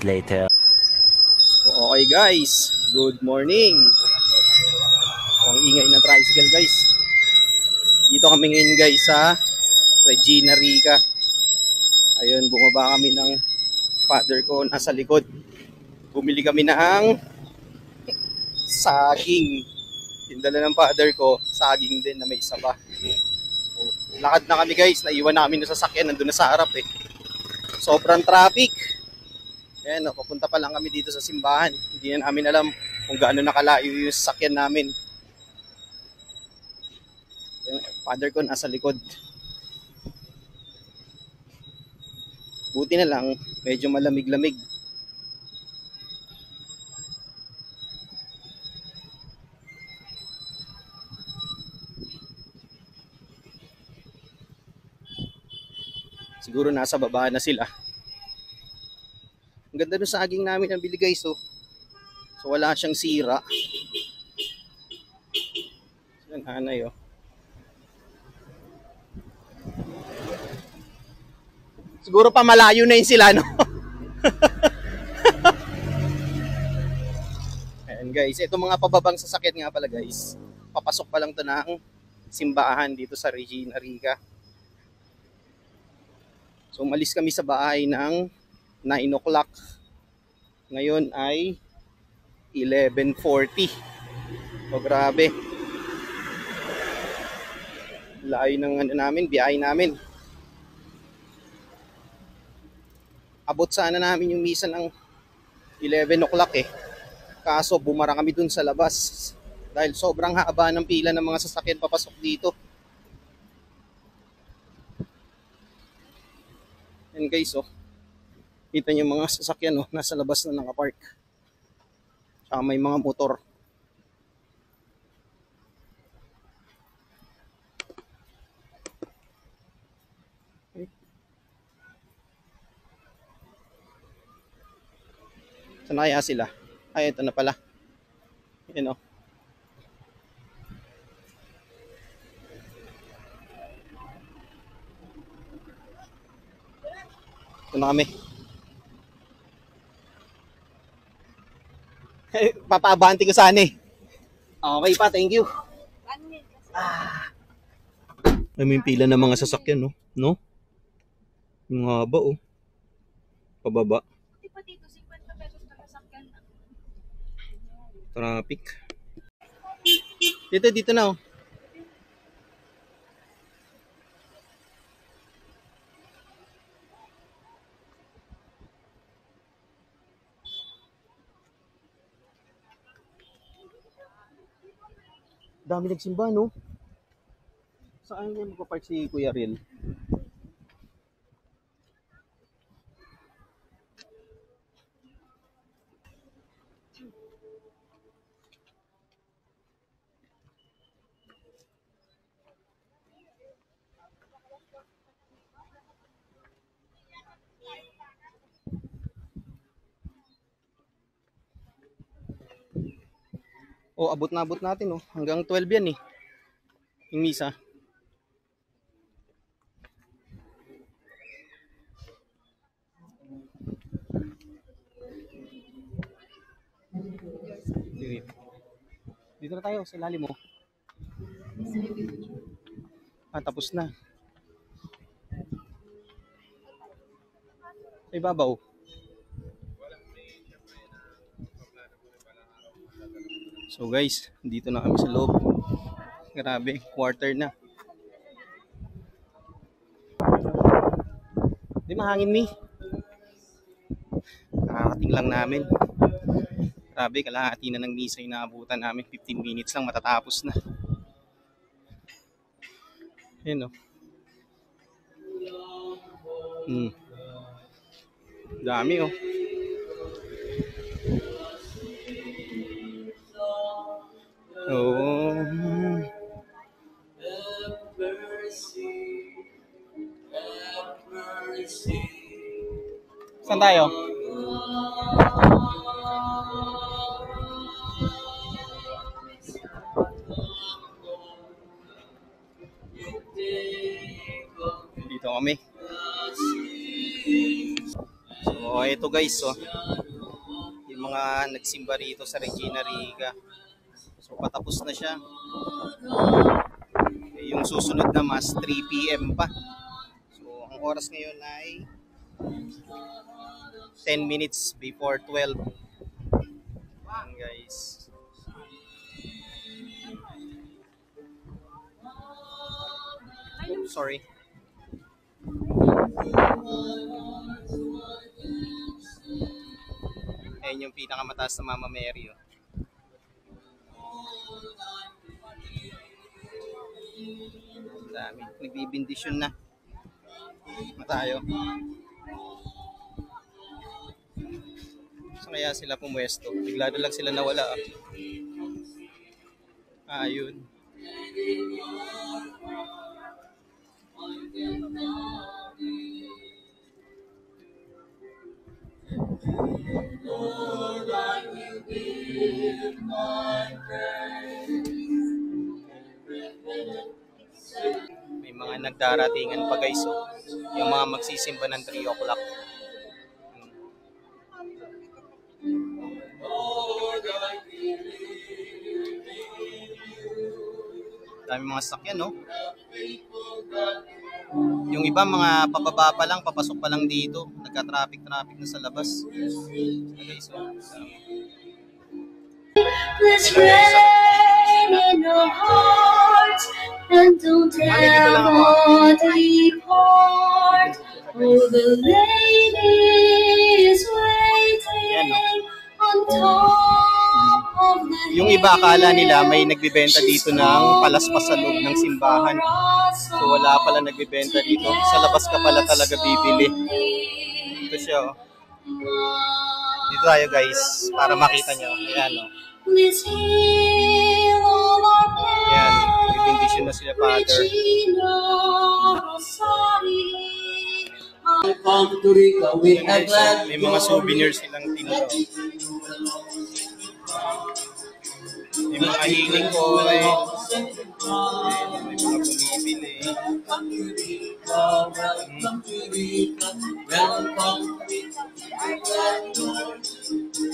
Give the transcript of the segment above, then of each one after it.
later. So, okay guys, good morning. Ang ingay ng tricycle guys. Dito kami ngayon guys sa Regina Rica. Ayun, bumaba kami ng father ko nasa likod. Bumili kami ng saging. Tindala ng father ko, saging din na may isa pa. So, lakad na kami guys, naiwan namin yung sasakyan, nandun na sa harap eh. Sobrang traffic. Ayan, papunta pa lang kami dito sa simbahan. Hindi na namin alam kung gaano nakalayo yung sasakyan namin. Yung father ko nasa likod. Buti na lang, medyo malamig-lamig. Siguro nasa baba na sila. Ang ganda ng saging namin ang bili guys oh. So wala siyang sira. Yan hanay oh. Siguro pa malayo na yun sila no. Ayan guys, ito mga pababang sasakyan nga pala guys. Papasok pa lang to ng simbahan dito sa Regina Rica. So umalis kami sa bahay ng 9 o'clock. Ngayon ay 11:40. O grabe. Layo ng ano namin, biyahe namin. Abot sana namin yung misa ng 11 o'clock eh. Kaso bumara kami dun sa labas. Dahil sobrang haba ng pila ng mga sasakyan papasok dito. Yan guys oh. Kita nyo mga sasakyan oh, nasa labas na nakapark. Tsaka may mga motor. Saan kaya sila? Ay, ito na pala. Yan oh. Ito na kami. Papabanti ko sana eh. Okay pa, thank you. Ay, may pila ng mga sasakyan, no? No? Yung haba, oh. Pababa. Traffic. Dito na, oh. Dami nagsimba, no? Saan yung magpapark si Kuya Riel? Oh, abot natin, oh. Hanggang 12 yan, eh. Yung misa. Dito na tayo, sa ilalim mo. Ah, tapos na. Ay, babaw. So guys, dito na kami sa loob. Grabe, quarter na. Di mahangin mi. Nakakating lang namin. Grabe, kalahati na ng misa yung naabutan namin. 15 minutes lang matatapos na. Ayan o. Dami o. Oh. Saan tayo? Dito kami. So ito guys, oh. yung mga nagsimba rito sa Regina Rica. So patapos na siya. Yung susunod na mas 3 PM pa. So ang oras ngayon ay 10 minutes before 12. Ayan guys. Oops, sorry. Ayan yung pinakamataas na Mama Mary. Oh. Dami. Nagbibindisyon na. Tayo. So kaya sila pumwesto. Bigla na lang sila nawala. Ayun. Lord, I will give my praise. May mga nagdaratingan pa guys. Oh. Yung mga magsisimba ng 3 o'clock. Dami mga sakyan, no? Yung iba mga pababa pa lang, papasok pa lang dito. Nagka-traffic na sa labas. Okay, so, let's rain in our hearts and don't ever depart. Oh, the lady is waiting on top of the hill. Yung iba akala nila may nagbebenta dito ng palaspas sa loob ng simbahan. So wala pala nagbebenta dito. Sa labas ka pala talaga bibili. Ito siya, oh. Dito tayo guys, para makita nyo. Ayan, oh. Ayan, bibindisyon na sila, Father. May mga souvenirs silang tinuro. May mga healing oil. May mga bumibili.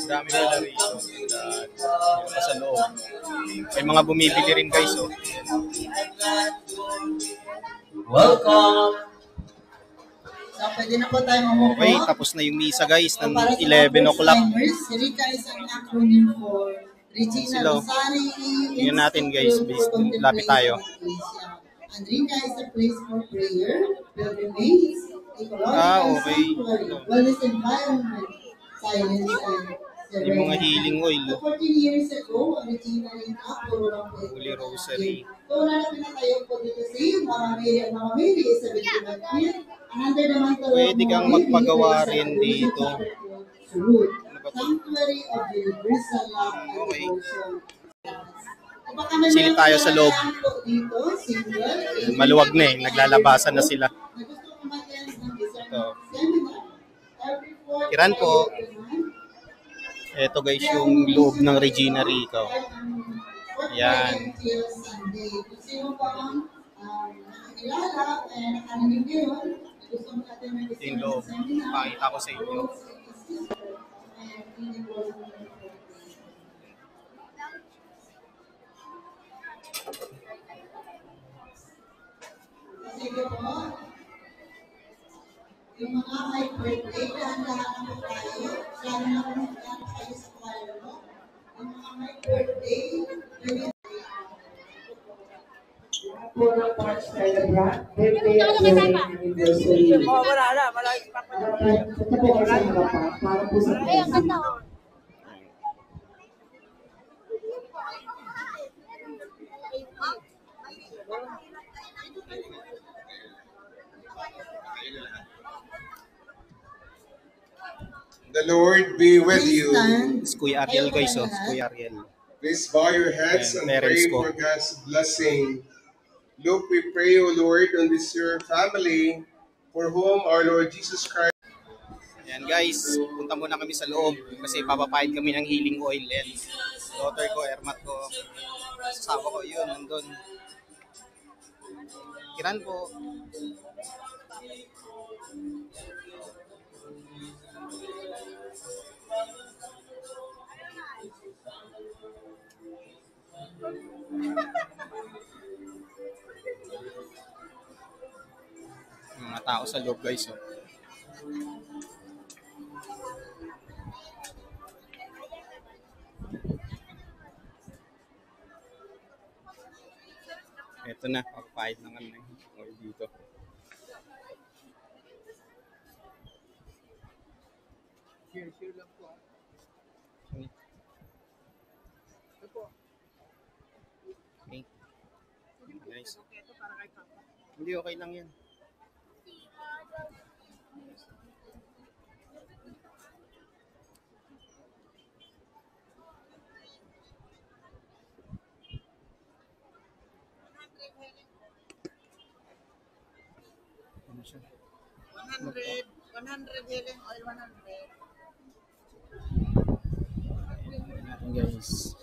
Dami nila rito. Sa loob. May mga bumibili rin guys. Oh. Welcome! So, pwede na po tayo umupo. Okay, tapos na yung misa guys ng 11 o'clock. Rica is an acronym for Regina Rosari. Yun natin guys, lapit tayo. And Rica is a place for prayer, pilgrimage, ecological sanctuary, wellness environment, silence, and yung mga healing oil. 14 years ago, Regina Rica, puro lang po ito. Holy Rosary. So, wala na pinatayo po dito sa Mama Mary is a victim of fear. Pwede kang magpagawa rin dito. Sanctuary of Universal Love and Devotion. Silip tayo sa loob. Maluwag na eh. Naglalabasan na sila. Ito. Kiran po. Ito guys yung loob ng Regina Rica. Yan. Ito yung loob. Pakita ko sa inyo. Yung mga may birthday, dahan-dahan po tayo. Sana na kung tayo sa choir, no? Yung mga may birthday, po ng March celebrant, birthday at wedding anniversary. Wala na. Ito po kayo sa harapan, para po sa blessing. The Lord be with you. It's Kuya Ariel guys. Oh. Kuya Ariel. Please bow your heads and Parents pray ko. for God's blessing. Look, we pray, O Lord, on this your family, for whom our Lord Jesus Christ. Ayan guys, punta muna kami sa loob kasi papapahid kami ng healing oil. And daughter ko, Ermat ko, sasama ko, yun, nandun. Kiran po. tao sa loob guys. Oh. Ito na, papayad na kami dito. Share lang po. Okay. Guys. Hindi, okay lang yan. Ano siya? 100 healing oil, 100. Natin guys.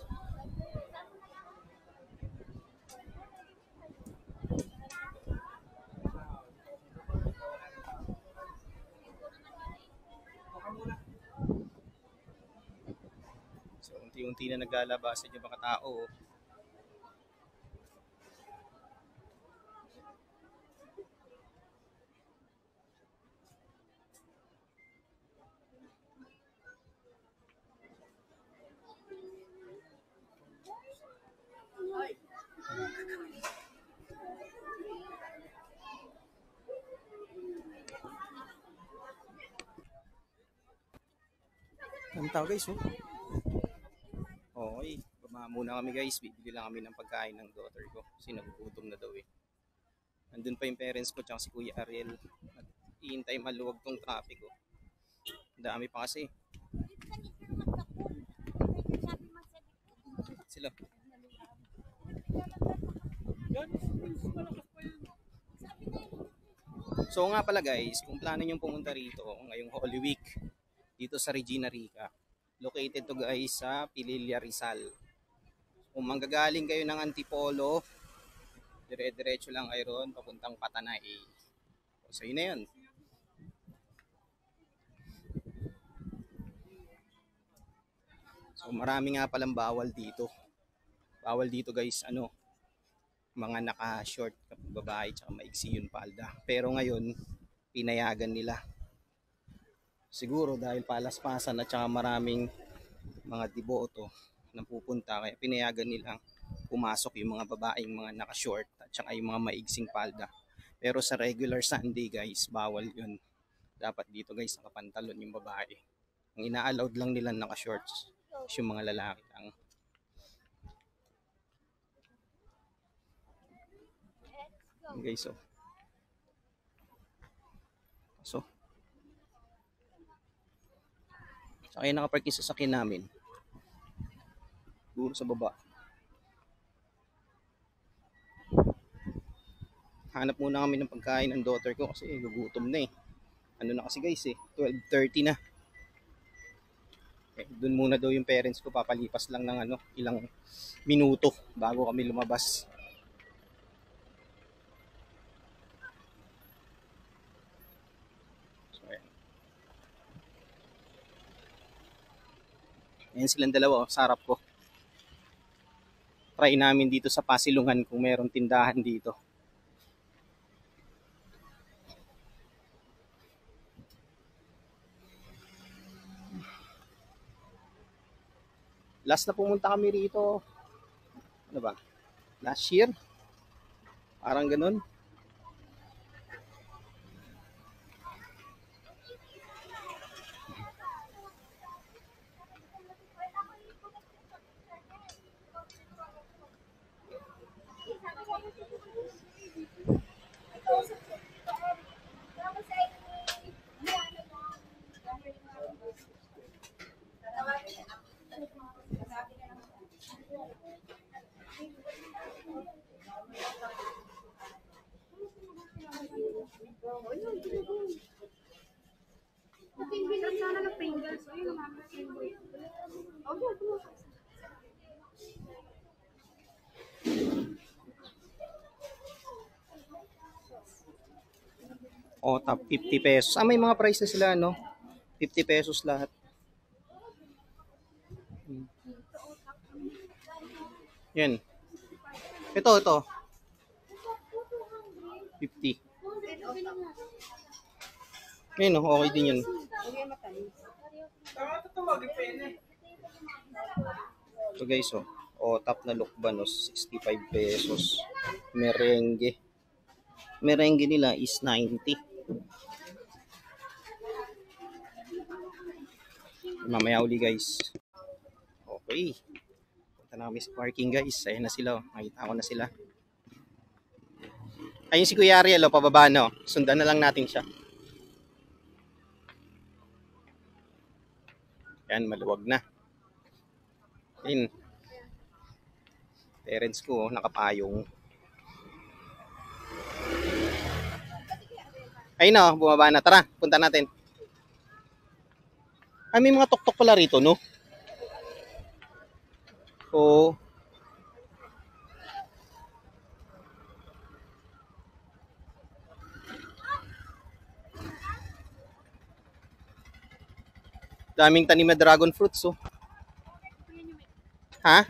So, unti-unti na naglalabasan yung mga tao. Ang tao guys, oh. Okay, bumaba muna kami guys. Bibili lang kami ng pagkain ng daughter ko. Kasi nagugutom na daw eh. Nandun pa yung parents ko tsaka si Kuya Ariel. Iintay maluwag tong traffic oh. Ang dami pa kasi. Sila. So nga pala guys, kung plano nyo pumunta rito ngayong Holy Week, dito sa Regina Rica. Located to guys sa Pililla, Rizal. Kung manggagaling kayo ng Antipolo, dire-diretso lang kayo ron papuntang Patanay. So yun na yun. So marami nga palang bawal dito. Bawal dito guys, mga naka-short babae tsaka maiksi yun palda. Pero ngayon, pinayagan nila. Siguro dahil palaspasan at saka maraming mga deboto na pupunta, kaya pinayagan nilang pumasok yung mga babaeng mga naka-short at saka yung mga maigsing palda. Pero sa regular Sunday guys, bawal yun. Dapat dito guys nakapantalon yung babae. Ang ina-allowed lang nila naka-shorts yung mga lalaki lang. Guys, so saka yung nakapark yung sasakyan namin duro sa baba. Hanap muna kami ng pagkain ng daughter ko kasi gugutom na eh. Ano na kasi guys 12:30 na. Doon muna daw yung parents ko, papalipas lang ng ilang minuto bago kami lumabas. So ayan silang dalawa sa harap ko. Try namin dito sa Pasilungan kung merong tindahan dito. Last na pumunta kami rito, ano ba? Last year? Parang ganun. O, top 50 pesos. May mga price na sila, 50 pesos lahat. Yan. Ito. 50. Ayun, oh, okay din yun. So guys, oh. O, top na lukbanos, 65 pesos. Merengue. Merengue nila is 90. Mamaya uli guys. Okay. Punta na kami sa parking guys. Ayan na sila. Makita ko na sila. Ayun si Kuya Ariel, oh, pababa no. Sundan na lang natin siya. Yan, maluwag na. Ayun. Parents ko, nakapayong. Ayun na, bumaba na. Tara, punta natin. Ay, may mga tuktok pala rito, no? Oo. Daming tanim na dragon fruits, oh. Ha?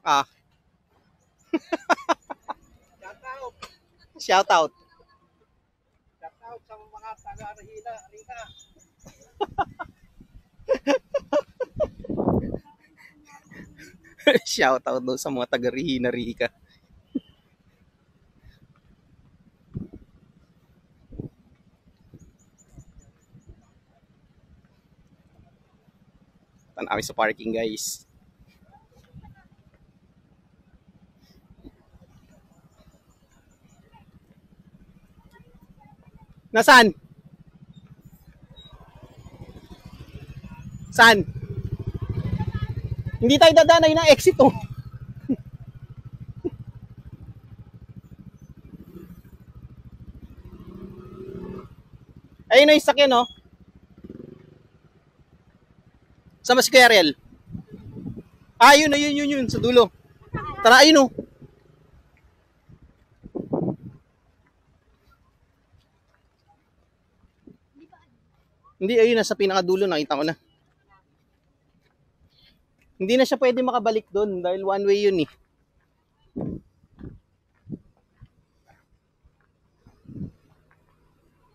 Ah. Shout out. Shout out sa mga taga-Rina. Shout out doon sa mga taga-Rihina Rica. Tanawi sa parking guys. Nasaan? Saan? Hindi tayo dadanay ng exit, oh. Ayun na yung sakyan, oh. Sama si Kuya Ariel. Ah, yun, sa dulo. Tara, ayun, oh. Hindi, ayun, nasa pinakadulo, nakita ko na. Hindi na siya pwede makabalik doon dahil one way yun, eh.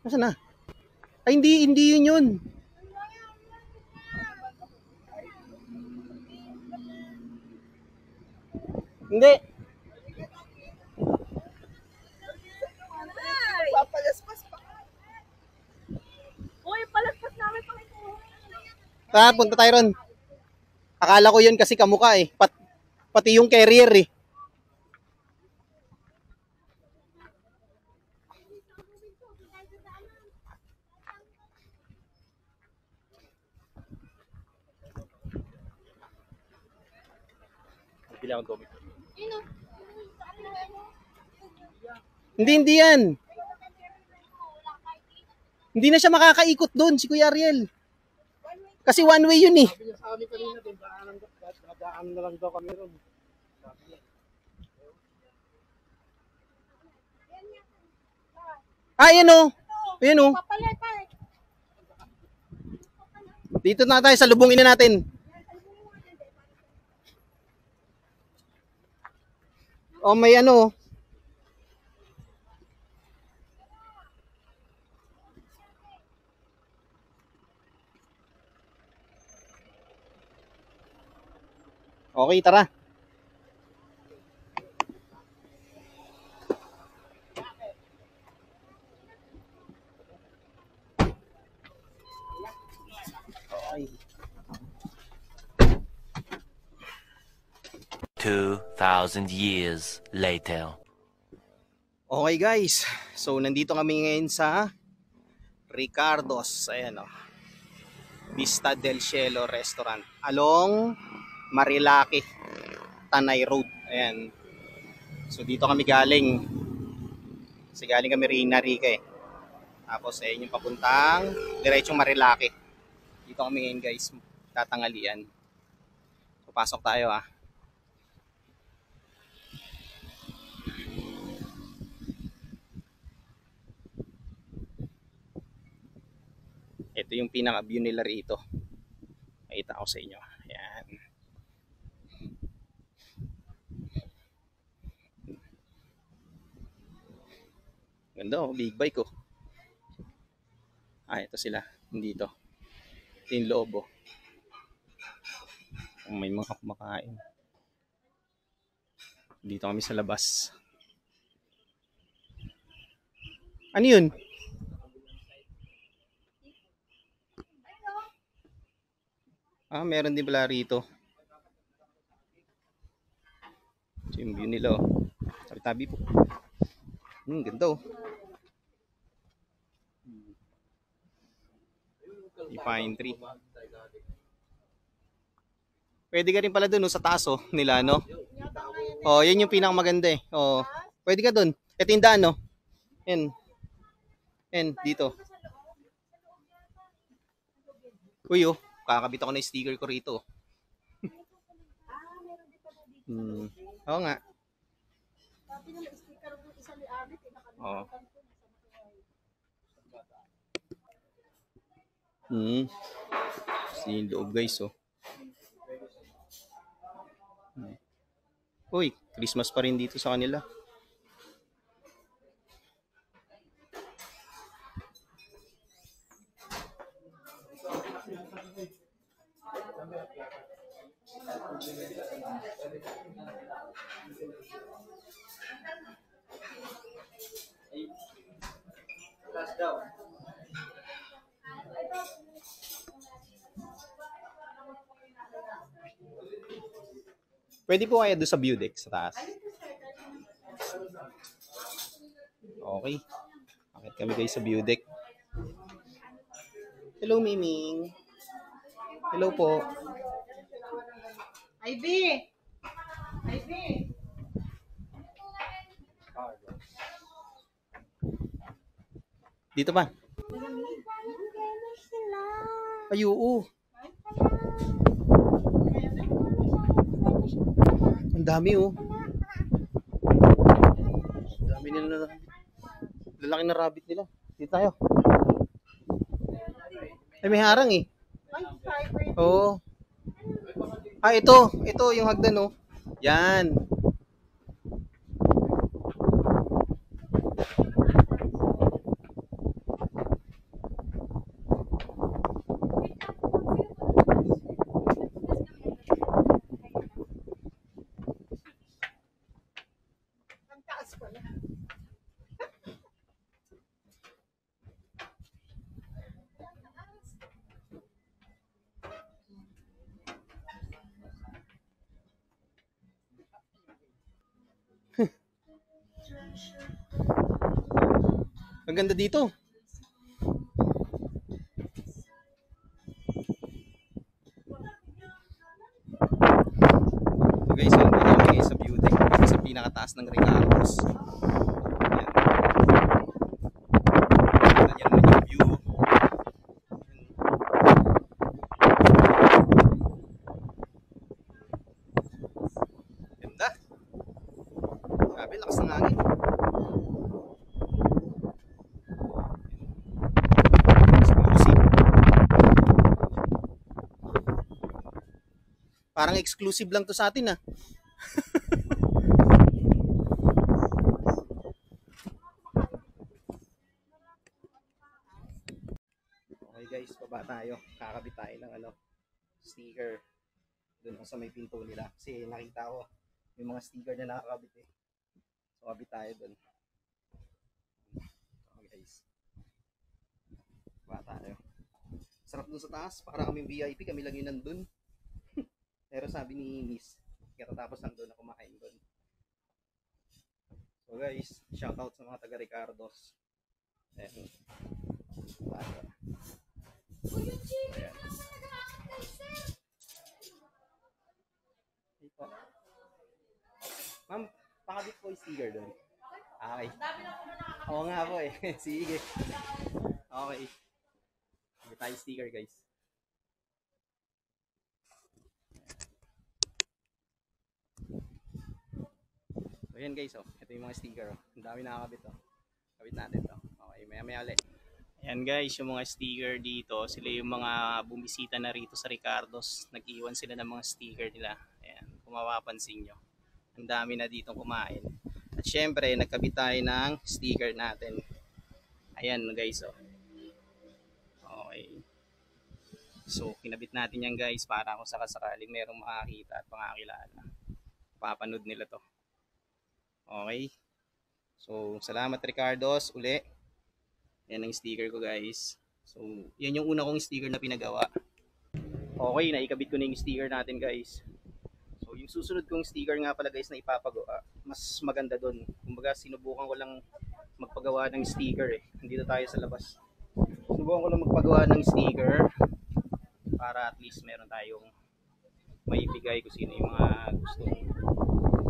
Nasaan na? Ay, hindi yun. Hindi. Papalaspas pa. Uy, palaspas namin pang ito. Tara, punta tayo ron. Akala ko yun kasi kamukha, eh. Pati yung carrier, eh. Hindi yan. Hindi na siya makakaikot doon, si Kuya Ariel. Kasi one way yun, eh. Sa amin kanina din, daan na lang daw kami ron. Ah, yan, oh. Yan, oh. Dito na tayo sa lubungin na natin. Oh, may ano. Okay, tara. Okay. 2,000 years later. Okay guys, so nandito kami ngayon sa Ricardo's, ayan o, Vista del Cielo Restaurant along Marilaki, Tanay Road, ayan. So dito kami galing, kasi galing kami Rihina Rica, eh. Tapos ayan yung papuntang diretsong Marilaki. Dito kami ngayon guys, tatangalian. So pasok tayo, ah. Ito yung pinaka-view nila rito. Makita ko sa inyo. Ayan. Ganda oh, big bike oh. Ito sila, dito. Ito yung loob oh. May mga kumakain. Dito kami sa labas. Ano yun? Meron din pala rito. Ito yung view nila oh. Tabi-tabi po. Ganda oh. Pine tree. Pwede ka rin pala dun sa taas oh, nila no? Oh, yan yung pinakamaganda eh. Oh, pwede ka dun. Ito yung daan no? Yan, dito. Uy oh, kakabit ako na yung sticker ko rito. Oo nga. Oh. Yung loob guys oh. Uy, Christmas pa rin dito sa kanila. Pwede po kaya doon sa view deck sa taas? Okay. Akit kami guys sa view deck. Hello, Miming. Hello po. Ivy! Dito pa. Ay, oo. Ang dami oh. Ang dami nila na rabbit. Lalaki na rabbit nila. Dito tayo. Ay, may harang eh. Oo. Ito yung hagdan oh. Yan. Ang ganda dito. So guys, so dito kami sa view deck. Sa pinakataas ng Ricardos. Ayan. Yan naman yung view. Ganda. Sabi, lakas ng hangin. Parang exclusive lang to sa atin ah. Okay guys, baba tayo. Kakabit tayo ng sticker doon sa may pinto nila. Kasi nakita ko may mga sticker na nakakabit eh. So kabit tayo doon. Okay guys. Baba tayo. Sarap doon sa taas. Para kaming VIP. Kami lang yun nandun. Pero sabi ni Miss, katatapos lang doon na kumakain doon. So guys, shoutout sa mga taga Ricardos. Ayan. Ayan. Ma'am, pakabit po yung sticker doon. Okay. Oo nga po eh. Sige. Okay. Pakabit tayo sticker guys. So yan guys oh, ito yung mga sticker oh. Ang dami nakakabit oh. Kabit natin to. Okay, maya ulit. Ayan guys, yung mga sticker dito, sila yung mga bumisita na rito sa Ricardos. Nag-iwan sila ng mga sticker nila. Ayan, kung mapapansin nyo. Ang dami na ditong kumain. At syempre, nagkabit tayo ng sticker natin. Ayan guys, oh. Okay. So, kinabit natin yan guys para kung sakasakaling merong makakita at makakilala. Papanood nila to. Okay. So, salamat Ricardos uli. Yan ang sticker ko guys. So, yan yung una kong sticker na pinagawa. Okay, naikabit ko na yung sticker natin guys. So, yung susunod kong sticker nga pala guys na ipapagawa, mas maganda doon. Kumbaga, sinubukan ko lang magpagawa ng sticker eh. Nandito tayo sa labas. Sinubukan ko lang magpagawa ng sticker para at least meron tayong maibigay kung sino yung mga gustong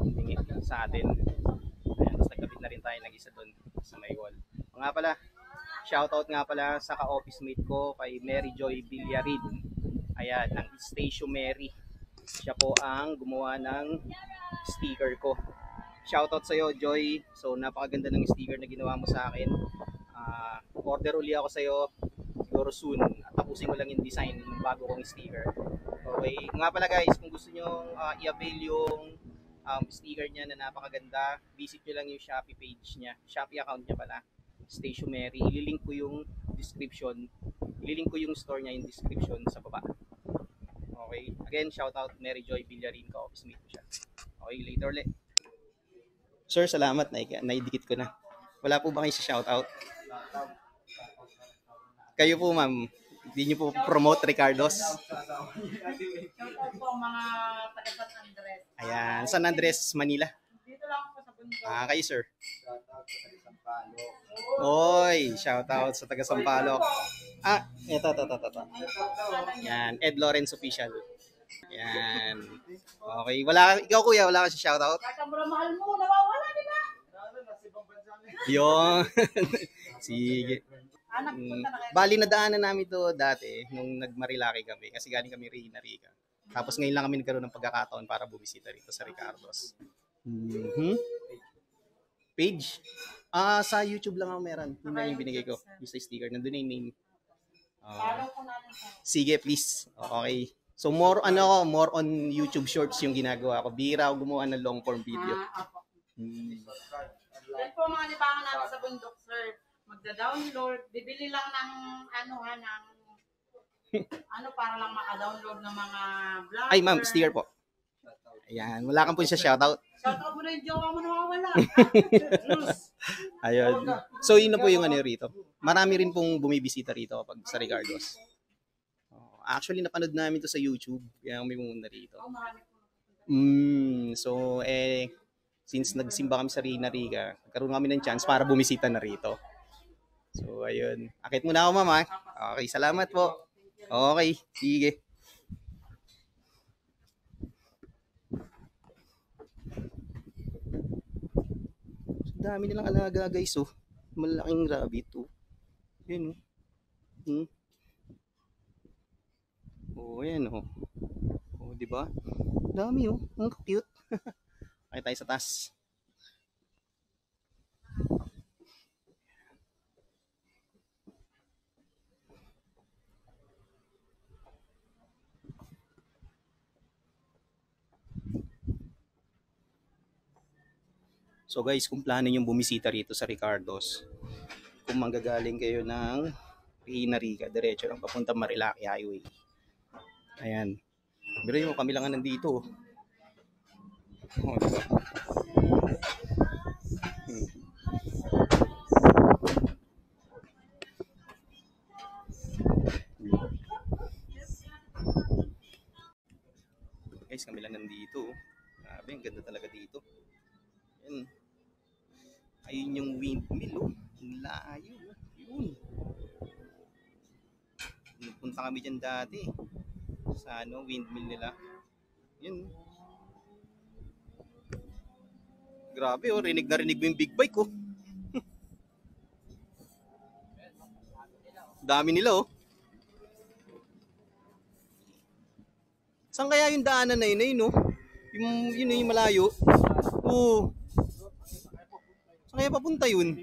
humingi sa atin. Ayan, tapos nagkabit na rin tayo ng isa doon sa may wall. O nga pala, shoutout nga pala sa ka-office mate ko kay Mary Joy Villarin. Ayan, ng Station Mary. Siya po ang gumawa ng sticker ko. Shoutout sa iyo Joy. So napakaganda ng sticker na ginawa mo sa akin. Order uli ako sa iyo siguro soon. Tapusin ko lang yung design ng bago kong sticker. Okay, nga pala guys, kung gusto nyo i-avail yung sticker niya na napakaganda, visit nyo lang yung Shopee page niya, Shopee account niya pala, Station Mary. Ililink ko yung description, ililink ko yung store niya, yung description sa baba. Okay, again, shout out Mary Joy Villarin, ka-office mate ko siya. Okay, later ulit. Sir, salamat, naidikit ko na. Wala po ba kayo sa shout out? Kayo po ma'am, hindi nyo po promote Ricardos? Shoutout po mga taga San Andres. Ayan, San Andres, Manila. Dito lang po sa bundok. Kayo sir. Oy, shout out sa taga Sampaloc. Ito. Yan, Ed Lawrence Official. Yan. Okay, ikaw kuya, wala ka si shout out? Kahit ang mahal mo, nawawala din na. Yun. Sige. Nagpunta na kayo. Bali nadaanan namin to dati nung nagmarilaki kami kasi galing kami Rica. Tapos ngayon lang kami nagkaroon ng pagkakataon para bumisita rito sa Ricardos. Page? Sa YouTube lang ako meron. Yun lang yung binigay ko. Yung sa sticker. Nandun yung name. Follow ko namin sa. Sige, please. Okay. So more on YouTube shorts yung ginagawa ko. Bihira ako gumawa ng long form video. Apo. Yan po mga libangan namin sa bundok, sir. Magda-download. Bibili lang ng para lang maka-download ng mga vlogger. Ay, ma'am, sticker po. Ayan, wala kang po siya shoutout. Shoutout mo na yung jowa mo nawawala. Ayun. So, yun na po yung rito. Marami rin pong bumibisita rito kapag sa Ricardos. Actually, napanood namin to sa YouTube. Kaya may pumunta rito. So, since nagsimba kami sa Rica, nagkaroon kami ng chance para bumisita na rito. So, ayun. Akit muna ako, mama. Okay, salamat po. Okay, sige. Dami nilang alaga, guys, oh. Malaking rabbit, oh. Yan, oh. Oh, yan, oh. Oh, di ba? Dami, oh. Ang cute. Okay, tayo sa taas. So guys, kung plano nyo bumisita rito sa Ricardos, kung manggagaling kayo ng Rica, diretso lang papunta Marilaki Highway. Ayan. Pero yung kami lang nandito. Oh, diba? Guys, kami lang nandito. Grabe, ang ganda talaga dito. Ayan. Ayun yung windmill, oh. Layo, yun. Nagpunta kami dyan dati. Sa windmill nila. Yun. Grabe, oh. Rinig na rinig mo yung big bike, oh. Dami nila, oh. Saan kaya yung daanan na yun, oh? Yung malayo. Oh. Saan kaya papunta yun?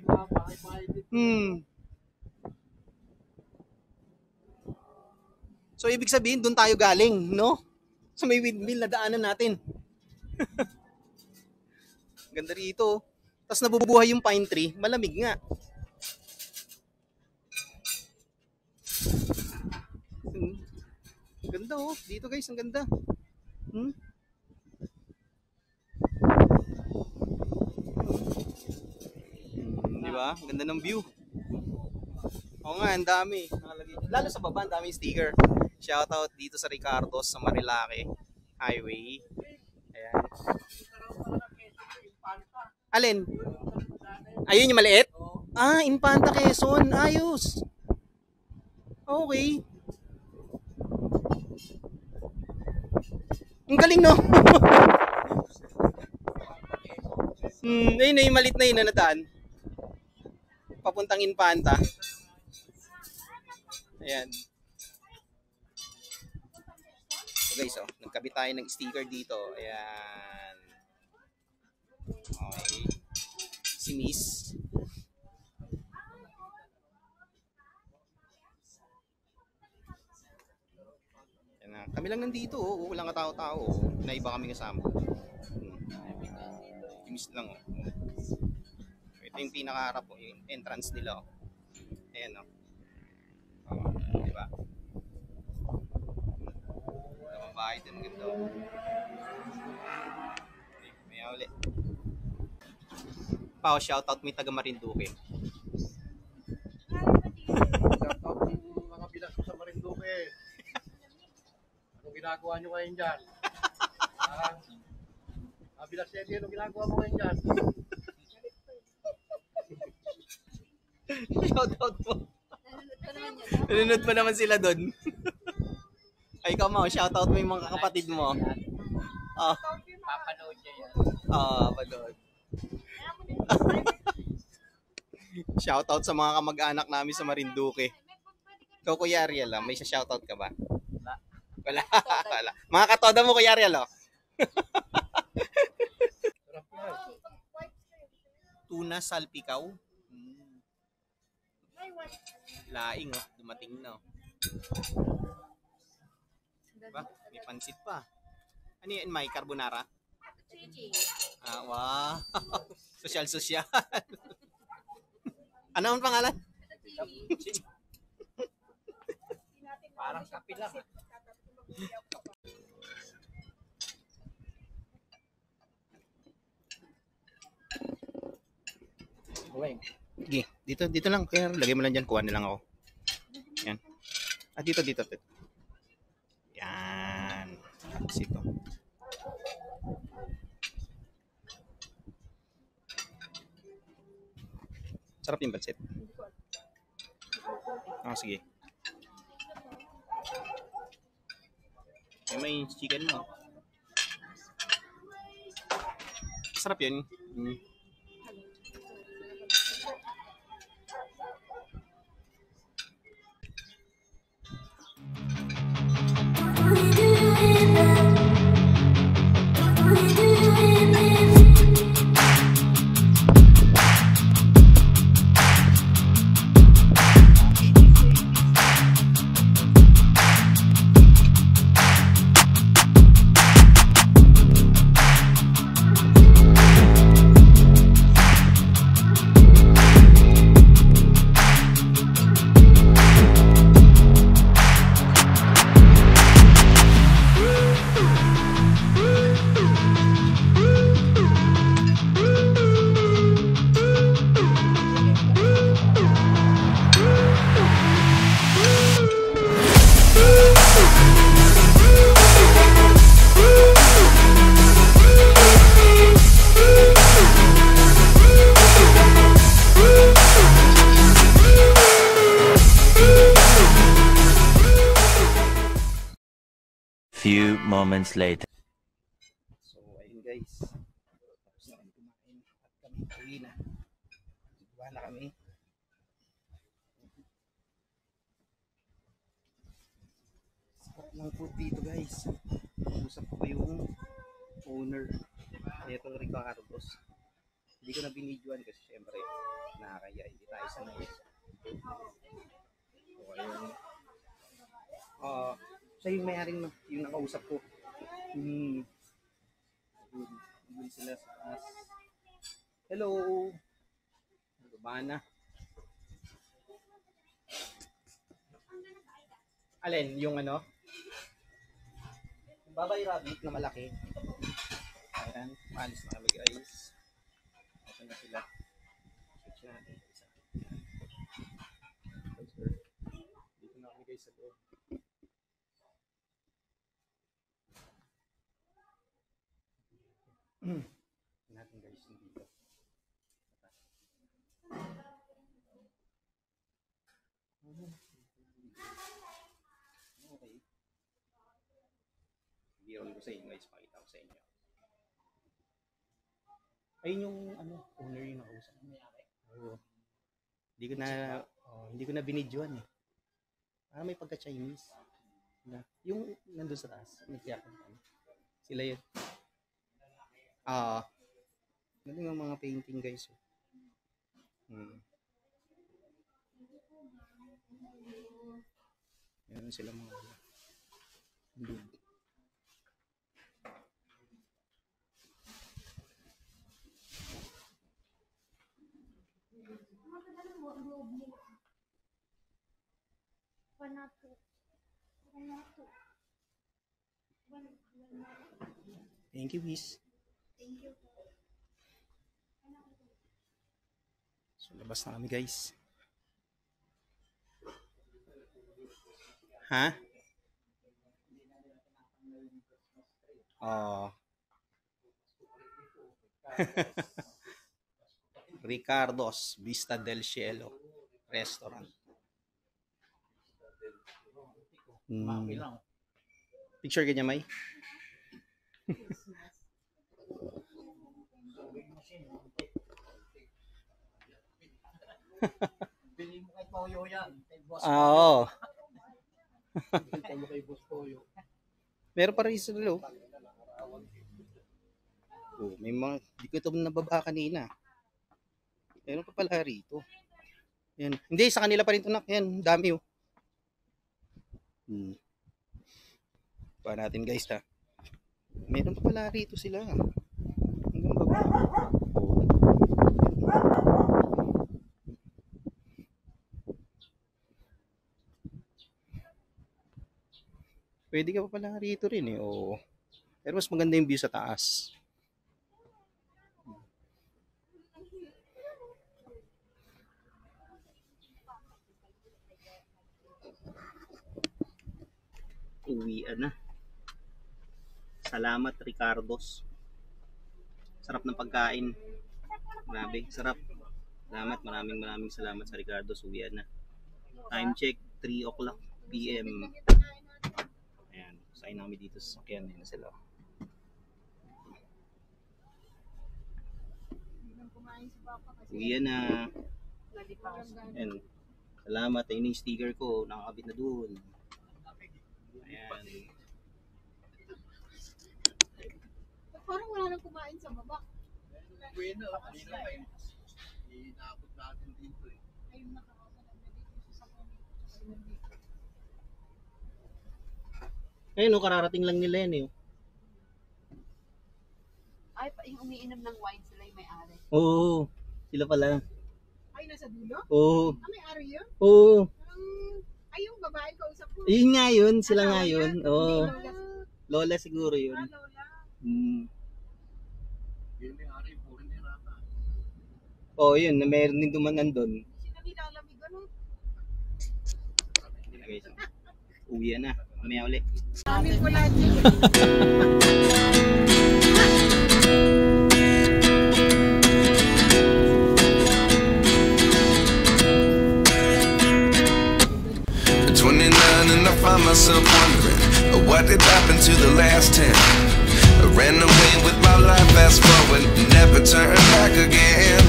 So, ibig sabihin, doon tayo galing, no? Sa may windmill na daanan natin. Ganda rito. Tapos nabubuhay yung pine tree. Malamig nga. Ganda oh. Dito guys, ang ganda. Di ba? Ang ganda ng view. Oo nga, ang dami. Nakalagay. Lalo sa baba, ang daming sticker. Shoutout dito sa Ricardo sa Marilake Highway. Ayan. Alin? Ayun yung maliit? Ah, Infanta Quezon. Ayos. Okay. Ang galing no? Ayun na yung malit na yun na nataan. Papuntang Infanta. Ayan. So guys, oh, nagkabit tayo ng sticker dito. Ayan. Okay. Si Miss. Ayan na. Kami lang nandito, oh. Walang katao-tao. Oh. Naiba kami kasama. Si Miss lang, oh. Ito yung pinakaharap, oh. Yung entrance nila, oh. Ayan, oh. Diba? Bahay din ganda. May ulit. Pao, shoutout may taga Marinduque. Shoutout yung mga bilas ko sa Marinduque. Anong ginagawa nyo ngayon dyan? Bilas City, anong ginagawa mo ngayon dyan? Shoutout mo. Nanonood pa naman sila doon. Ay, ikaw mo, shoutout mo yung mga kapatid mo. Oh. Papanood niya yan. Panood. Shoutout sa mga kamag-anak namin sa Marinduque. Ikaw, Kuya Ariel, may shoutout ka ba? Wala. Wala. Mga katoda mo, Kuya Ariel, oh. Tuna salpikaw. Laing, oh. Dumating na, oh. Diba? May pansit pa. Ano yan, May? Carbonara? Ah, wow. Social. Ano ang pangalan? Parang kape lang. Sige, dito lang. Kaya lagay mo lang dyan. Kuha na lang ako. Yan. Ah, dito. Yan. Tapos ito. Sarap yung pansit. Ah, sige. May chicken mo. Sarap yun. Few moments later. So, ayun guys. Tapos na kami kumain at kami uwi na. Diba na kami. Spot lang po dito guys. Usap ko yung owner. Ito Ricardo's. Hindi ko na binidyoan kasi syempre nakakaya. Hindi tayo sanay. So, ayun. Siya yung may-aring yung nakausap ko. Yun sila sa taas. Hello! Baba na. Alin? Yung ano? Yung Babay Rabbit na malaki. Ayan. Maalis na kami guys. Ito na sila. Switch natin. Isa. Dito na kami guys sa loob. Natin guys dito. Okay. Biro ko sa inyo guys, pakita ko sa inyo. Ayun yung ano, owner yung nakausap. Oo. Hindi ko na binidyoan eh. May pagka-Chinese. Yung nandun sa taas, sila yun. Ganun yung mga painting guys. Yan sila mga Thank you, Miss. Thank you. So, labas na kami, guys. Ha? Ricardo's Vista del Cielo Restaurant. Picture ka niya, May? Bili mo kay Toyo yan. Oo. Meron pa rin sa loob. May mga, di ko ito nababa kanina. Meron pa pala rito. Yan. Hindi, sa kanila pa rin ito na. Yan, dami oh. Pa natin guys ha. Meron pa pala rito sila. Hanggang baba. Pwede ka pa pala rito rin eh. Oo. Pero mas maganda yung view sa taas. Uwian na. Salamat Ricardo's. Sarap ng pagkain. Grabe, sarap. Salamat, maraming salamat sa Ricardo's. Uwian na. Time check 3 o'clock PM. Ayan, sign namin dito sa sakyan. Ayan sila. Uwian na. Ayan. Salamat. Ayun yung sticker ko. Nakakabit na doon. Ayan. Parang wala nang kumain sa baba. Bueno, kanina pa yun. Inaabot natin dito eh. Ayun nakakasal na dito sa sakon. Ayun o, kararating lang nila yan eh. Ay, yung umiinom ng wine sila yung may-ari. Oo, sila pala. Ay, nasa dulo? Oo. May ari yun? Oo. Ay, yung babae kausap ko. Yun nga yun, sila nga yun. Oo. Lola. Lola siguro yun. Lola. Yung may-ari, puro nirata. Oo, yun, na meron din dumanan doon. Sino nilalamig ano? Uwi na, mamaya ulit. Amin ko lahat yun. And I find myself wondering what did happen to the last 10. I ran away with my life, fast forward, never turn back again.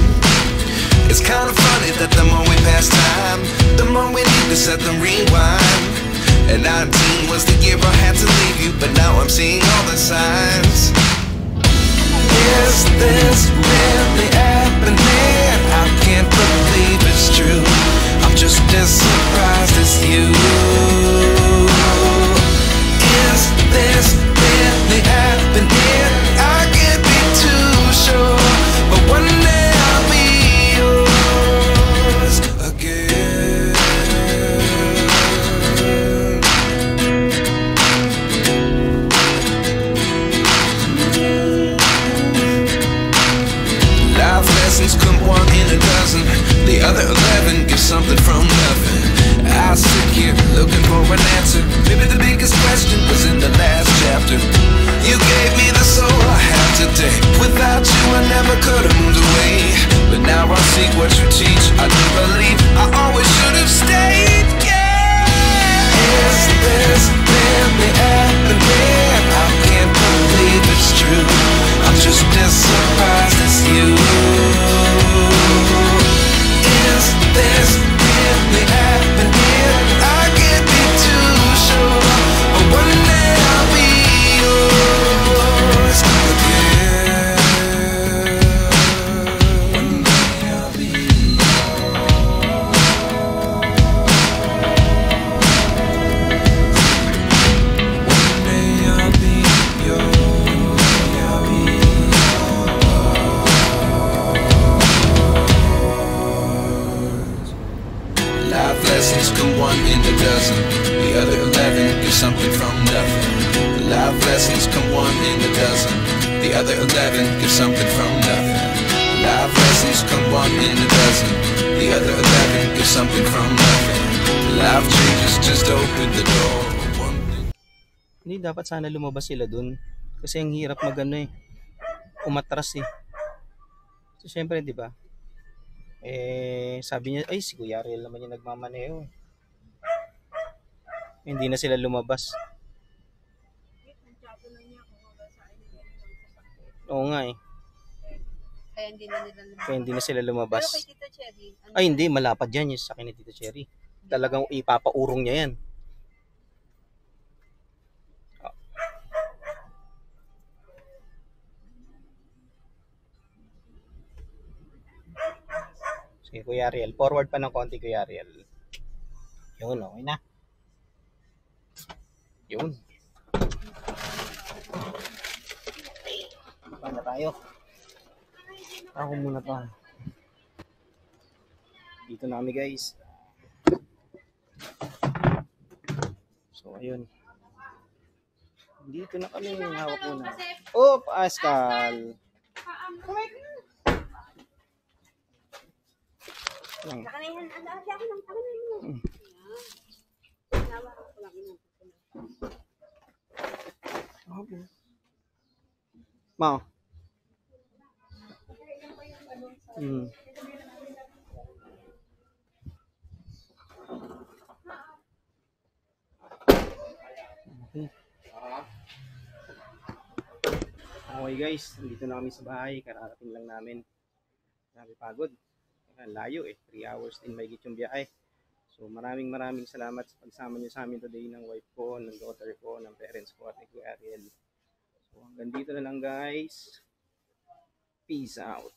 It's kind of funny that the more we pass time, the more we need to set the rewind. And 19 was the year I had to leave you, but now I'm seeing all the signs. Is this really happening? I can't believe it's true. I'm just as surprised as you. Is this really happening? I can't be too sure, but one day I'll be yours again. what you teach. I do believe I always should have stayed. Yeah. Is this really happening? I can't believe it's true. I'm just as surprised as you. Is this really happening? I can't be too sure, but one day I'll be yours again. One day I'll be life lessons come one in a dozen. The other 11 give something from nothing. Life lessons come one in a dozen. The other 11 give something from nothing. Life lessons come one in a dozen. The other 11 give something from nothing. Life changes, just open the door. Hindi, dapat sana lumabas sila dun. Kasi ang hirap magano eh. Umatras eh. So, syempre, di ba? Sabi niya, ay, si Kuya Ariel naman yung nagmamaneho. Hindi na sila lumabas. Oo nga eh. Kaya hindi na sila lumabas. Pero kay Tita Cherry, Ay, hindi. Malapad yan yung sa akin ni Tita Cherry. Talagang ipapaurong niya yan. Sige, Kuya Ariel. Forward pa ng konti, Kuya Ariel. Yun, okay na. Yun. Paano tayo? Ako muna pa. Dito na kami, guys. So, ayun. Dito na kami. Hawak muna. Oh, Pascal. Okay. Mau. Okay guys, dito na kami sa bahay. Kararating lang namin. Grabe pagod. Layo eh. 3 hours din mahigit yung biyahe. So maraming salamat sa pagsama niyo sa amin today ng wife ko, ng daughter ko, ng parents ko at ni Kuya Ariel. So hanggang dito na lang guys. Peace out.